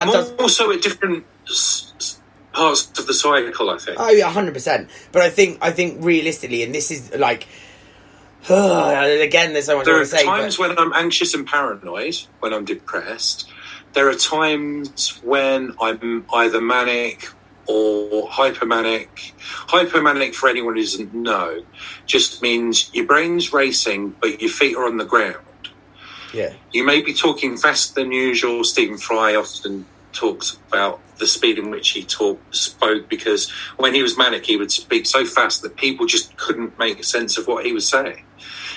Also at different parts of the cycle, I think. Oh yeah, 100%. But I think realistically, and this is like, again, there's so much I want to say. There are times when I'm anxious and paranoid, when I'm depressed. There are times when I'm either manic or hypomanic. Hypomanic, for anyone who doesn't know, just means your brain's racing, but your feet are on the ground. Yeah. You may be talking faster than usual. Stephen Fry often talks about the speed in which he spoke, because when he was manic, he would speak so fast that people just couldn't make sense of what he was saying.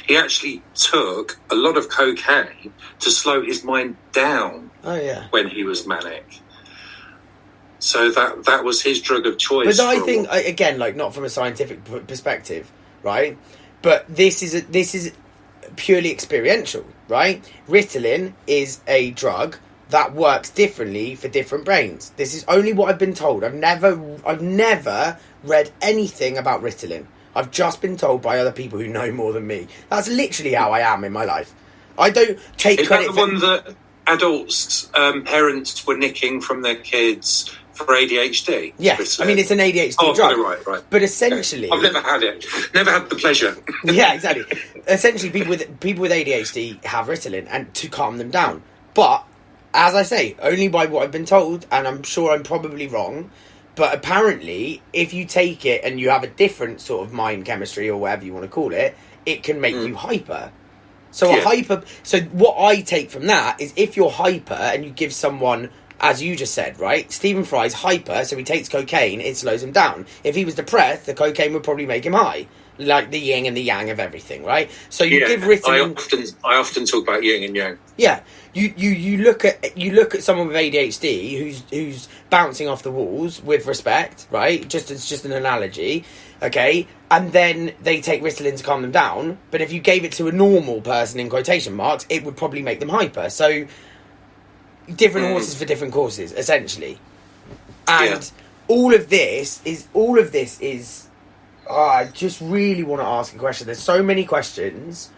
He actually took a lot of cocaine to slow his mind down. Oh, yeah. When he was manic. So that was his drug of choice. But I think, again, like, not from a scientific perspective, right? But this is purely experiential, right? Ritalin is a drug that works differently for different brains. This is only what I've been told. I've never read anything about Ritalin. I've just been told by other people who know more than me. That's literally how I am in my life. I don't take credit for... Is that the one that adults, parents were nicking from their kids for ADHD? Yes, I mean, it's an ADHD drug. Right. But essentially... I've never had it. Never had the pleasure. Yeah, exactly. Essentially, people with ADHD have Ritalin and to calm them down. But, as I say, only by what I've been told, and I'm sure I'm probably wrong, but apparently, if you take it and you have a different sort of mind chemistry or whatever you want to call it, it can make you hyper. So So what I take from that is, if you're hyper and you give someone, as you just said, right? Stephen Fry's hyper, so he takes cocaine, it slows him down. If he was depressed, the cocaine would probably make him high. Like the yin and the yang of everything, right? So you give Ritalin... I often talk about yin and yang. Yeah. You look at someone with ADHD who's bouncing off the walls, with respect, right? It's just an analogy, okay? And then they take Ritalin to calm them down. But if you gave it to a normal person, in quotation marks, it would probably make them hyper. So different horses for different courses, essentially. And all of this is. I just really want to ask a question. There's so many questions.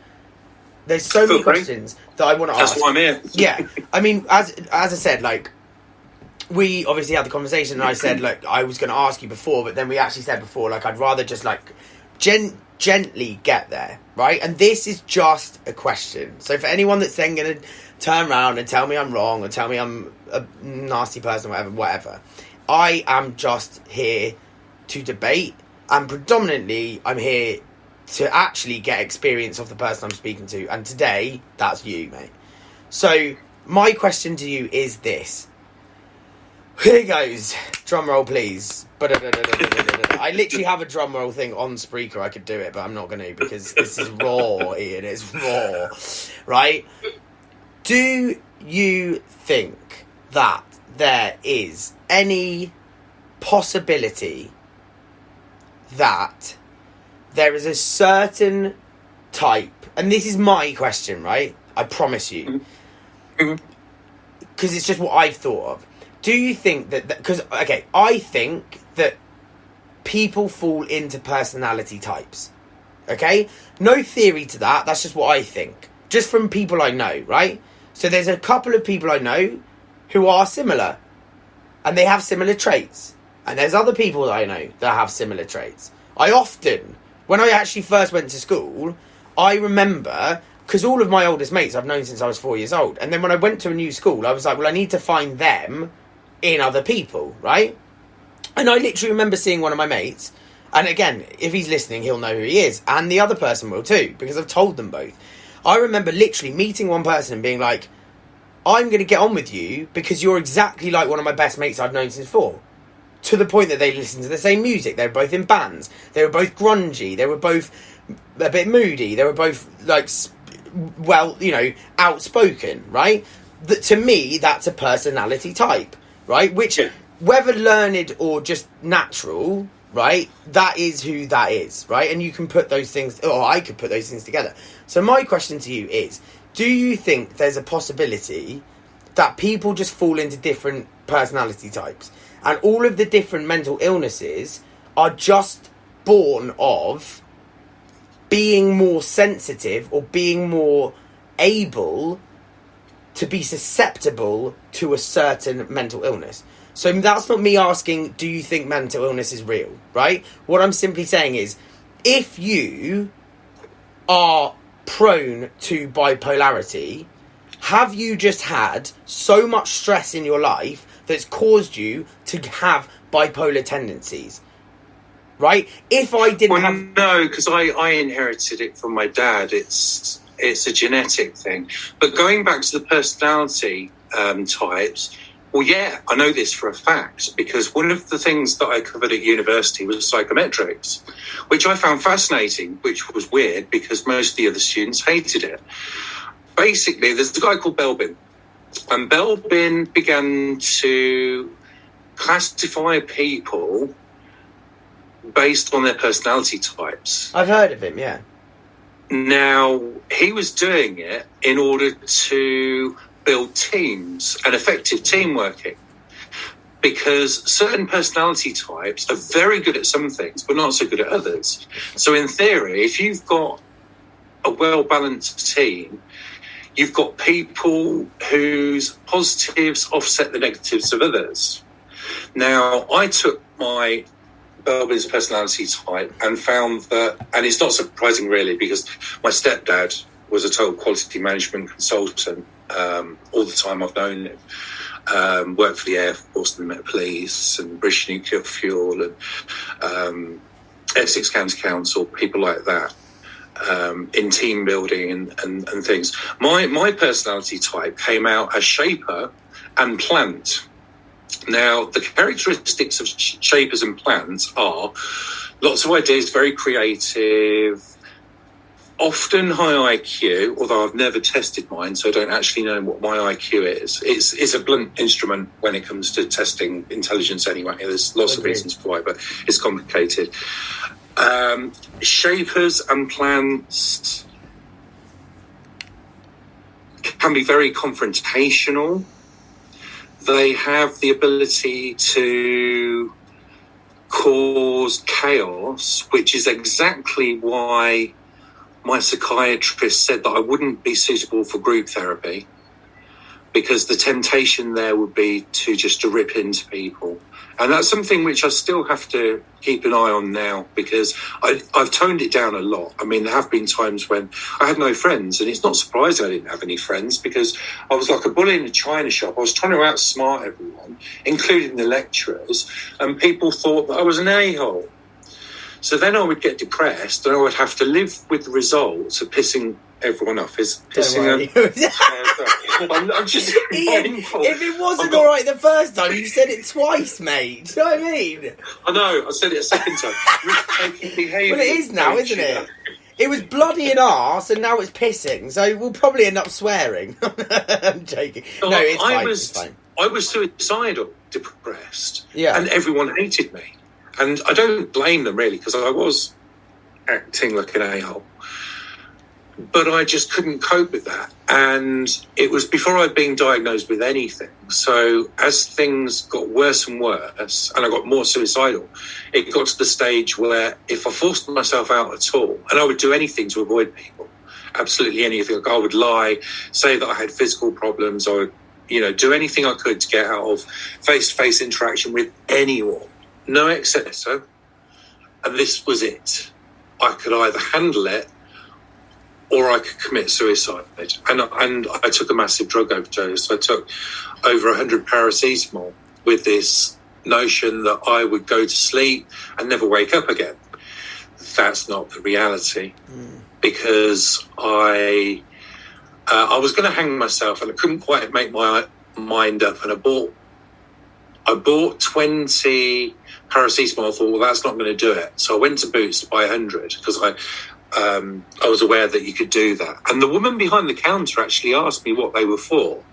Questions that I want to ask. That's why I'm here. Yeah. I mean, as I said, like, we obviously had the conversation, and I said, like, I was going to ask you before, but then we actually said before, like, I'd rather just, like, gently get there, right? And this is just a question. So for anyone that's then going to turn around and tell me I'm wrong, or tell me I'm a nasty person, whatever, I am just here to debate. And predominantly, I'm here to actually get experience of the person I'm speaking to. And today, that's you, mate. So, my question to you is this. Here goes. Drum roll, please. I literally have a drum roll thing on Spreaker. I could do it, but I'm not going to, because this is raw, Ian. It's raw. Right? Do you think that there is any possibility that there is a certain type, and this is my question, right? I promise you, because it's just what I've thought of. Do you think that, because, okay, I think that people fall into personality types, okay? No theory to that, that's just what I think. Just from people I know, right? So there's a couple of people I know who are similar, and they have similar traits. And there's other people that I know that have similar traits. I often, when I actually first went to school, I remember, because all of my oldest mates I've known since I was 4 years old. And then when I went to a new school, I was like, well, I need to find them in other people, right? And I literally remember seeing one of my mates. And again, if he's listening, he'll know who he is. And the other person will too, because I've told them both. I remember literally meeting one person and being like, I'm going to get on with you because you're exactly like one of my best mates I've known since 4. To the point that they listened to the same music. They were both in bands. They were both grungy. They were both a bit moody. They were both, like, well, you know, outspoken, right? To me, that's a personality type, right? Which, whether learned or just natural, right? That is who that is, right? And you can put those things, or I could put those things together. So my question to you is, do you think there's a possibility that people just fall into different personality types? And all of the different mental illnesses are just born of being more sensitive or being more able to be susceptible to a certain mental illness. So that's not me asking, do you think mental illness is real, right? What I'm simply saying is, if you are prone to bipolarity, have you just had so much stress in your life that's caused you to have bipolar tendencies? Right? If I didn't have... No, because I inherited it from my dad. It's a genetic thing. But going back to the personality types, well, yeah, I know this for a fact, because one of the things that I covered at university was psychometrics, which I found fascinating, which was weird because most of the other students hated it. Basically, there's a guy called Belbin, and Belbin began to classify people based on their personality types. I've heard of him, yeah. Now, he was doing it in order to build teams and effective team working, because certain personality types are very good at some things but not so good at others. So in theory, if you've got a well-balanced team, you've got people whose positives offset the negatives of others. Now, I took my Belbin's personality type and found that, and it's not surprising really, because my stepdad was a total quality management consultant all the time I've known him. Worked for the Air Force and the Met Police and British Nuclear Fuel and Essex County Council, people like that, in team building and things. My personality type came out as shaper and plant. Now, the characteristics of shapers and plants are lots of ideas, very creative, often high IQ, although I've never tested mine, so I don't actually know what my IQ is. It's a blunt instrument when it comes to testing intelligence anyway. There's lots of reasons why, but it's complicated. Shapers and plants can be very confrontational. They have the ability to cause chaos, which is exactly why my psychiatrist said that I wouldn't be suitable for group therapy, because the temptation there would be to rip into people. And that's something which I still have to keep an eye on now, because I've toned it down a lot. I mean, there have been times when I had no friends, and it's not surprising I didn't have any friends, because I was like a bull in a china shop. I was trying to outsmart everyone, including the lecturers, and people thought that I was an a-hole. So then I would get depressed, and I would have to live with the results of pissing everyone off. I'm just painful. If it wasn't all right the first time, you said it twice, mate. Do you know what I mean? I know, I said it a second time. Risk-taking behaviour. Well, it is now, isn't it? It was bloody an arse, and now it's pissing, so we'll probably end up swearing. I'm joking. No, it's fine. I was suicidal, depressed, yeah, and everyone hated me. And I don't blame them, really, because I was acting like an a-hole. But I just couldn't cope with that. And it was before I'd been diagnosed with anything. So as things got worse and worse, and I got more suicidal, it got to the stage where if I forced myself out at all, and I would do anything to avoid people, absolutely anything. Like I would lie, say that I had physical problems, or, do anything I could to get out of face-to-face interaction with anyone. No excess. And this was it. I could either handle it or I could commit suicide. And I took a massive drug overdose. I took over 100 paracetamol with this notion that I would go to sleep and never wake up again. That's not the reality, because I was going to hang myself, and I couldn't quite make my mind up, and I bought 20 paracetamol. I thought, well, that's not going to do it. So I went to Boots to buy 100, because I was aware that you could do that. And the woman behind the counter actually asked me what they were for,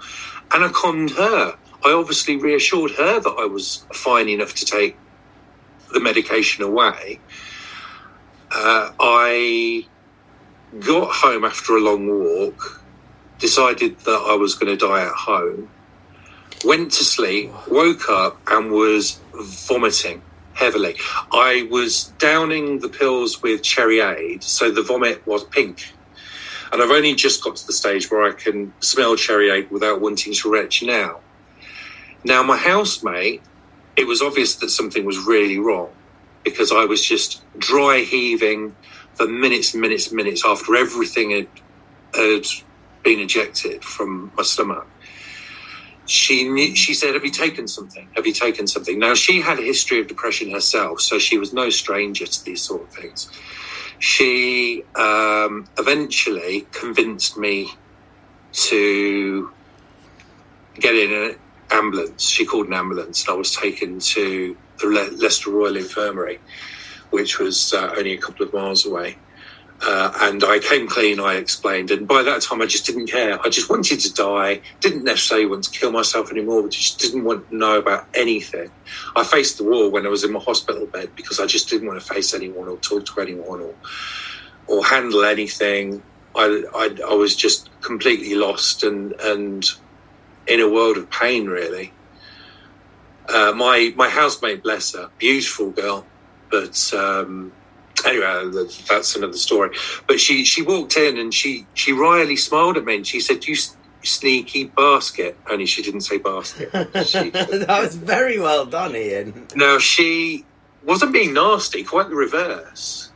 and I conned her. I obviously reassured her that I was fine enough to take the medication away. I got home after a long walk, decided that I was going to die at home, went to sleep, woke up and was vomiting heavily. I was downing the pills with Cherry Aid, so the vomit was pink. And I've only just got to the stage where I can smell cherry aid without wanting to retch now. Now, my housemate, it was obvious that something was really wrong because I was just dry heaving for minutes and minutes and minutes after everything had been ejected from my stomach. She said, have you taken something? Have you taken something? Now, she had a history of depression herself, so she was no stranger to these sort of things. She eventually convinced me to get in an ambulance. She called an ambulance, and I was taken to the Leicester Royal Infirmary, which was only a couple of miles away. And I came clean, I explained. And by that time, I just didn't care. I just wanted to die. Didn't necessarily want to kill myself anymore, but just didn't want to know about anything. I faced the wall when I was in my hospital bed because I just didn't want to face anyone or talk to anyone or handle anything. I was just completely lost and in a world of pain, really. My housemate, bless her, beautiful girl, but... Anyway, that's another story. But she walked in and she wryly smiled at me and she said, "You sneaky basket." Only she didn't say basket. That was very well done, Ian. No, she wasn't being nasty, quite the reverse.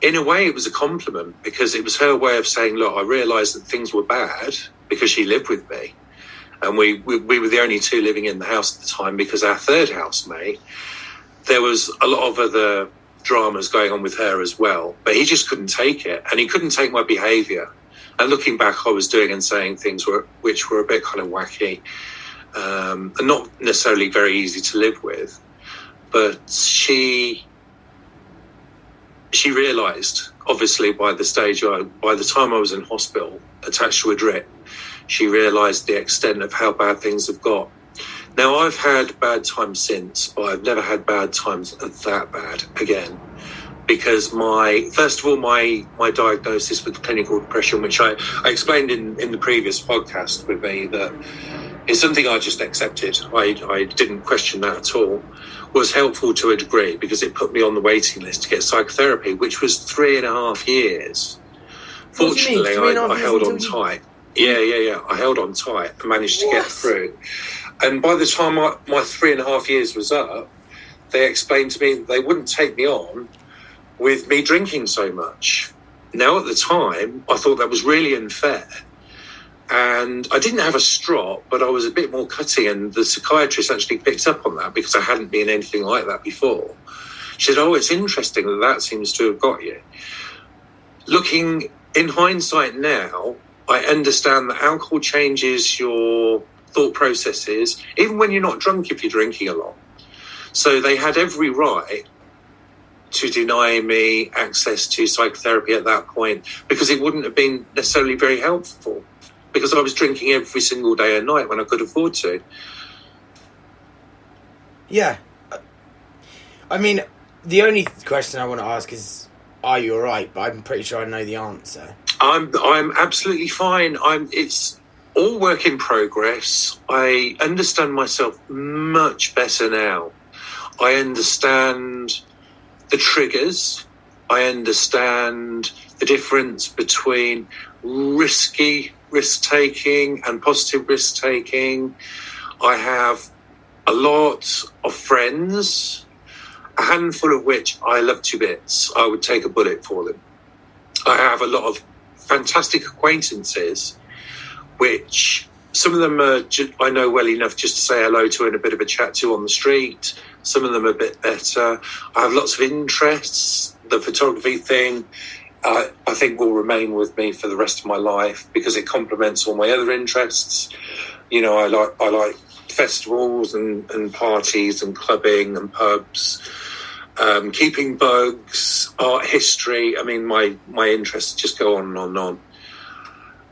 In a way, it was a compliment because it was her way of saying, look, I realised that things were bad because she lived with me. And we were the only two living in the house at the time because our third housemate, there was a lot of other dramas going on with her as well, but he just couldn't take it, and he couldn't take my behaviour. And looking back, I was doing and saying things which were a bit kind of wacky, and not necessarily very easy to live with. But she realised, obviously, by the time I was in hospital, attached to a drip, she realised the extent of how bad things have got. Now, I've had bad times since, but I've never had bad times that bad again. Because first of all, my diagnosis with clinical depression, which I explained in the previous podcast with me, that is something I just accepted. I didn't question that at all, was helpful to a degree because it put me on the waiting list to get psychotherapy, which was 3.5 years. Fortunately, I held on tight. Yeah. I held on tight and managed to get through. And by the time my 3.5 years was up, they explained to me that they wouldn't take me on with me drinking so much. Now, at the time, I thought that was really unfair. And I didn't have a strop, but I was a bit more cutting. And the psychiatrist actually picked up on that because I hadn't been anything like that before. She said, it's interesting that seems to have got you. Looking in hindsight now, I understand that alcohol changes your thought processes, even when you're not drunk, if you're drinking a lot. So they had every right to deny me access to psychotherapy at that point because it wouldn't have been necessarily very helpful because I was drinking every single day and night when I could afford to. Yeah. I mean, the only question I want to ask is, are you all right? But I'm pretty sure I know the answer. I'm absolutely fine. It's all work in progress. I understand myself much better now. I understand the triggers. I understand the difference between risky risk-taking and positive risk-taking. I have a lot of friends, a handful of which I love to bits. I would take a bullet for them. I have a lot of fantastic acquaintances, which some of them I know well enough just to say hello to and a bit of a chat to on the street. Some of them are a bit better. I have lots of interests. The photography thing, I think, will remain with me for the rest of my life because it complements all my other interests. You know, I like festivals and parties and clubbing and pubs, keeping bugs, art history. I mean, my interests just go on and on and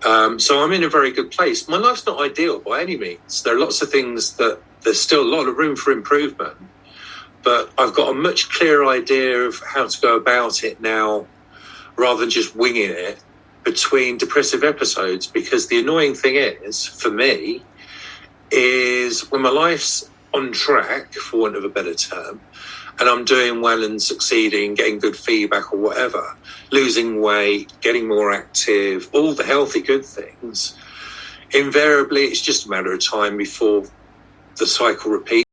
on. So I'm in a very good place. My life's not ideal by any means. There are lots of things that there's still a lot of room for improvement, but I've got a much clearer idea of how to go about it now rather than just winging it between depressive episodes, because the annoying thing is, for me, is when my life's on track, for want of a better term, and I'm doing well and succeeding, getting good feedback or whatever, losing weight, getting more active, all the healthy good things, invariably it's just a matter of time before the cycle repeats.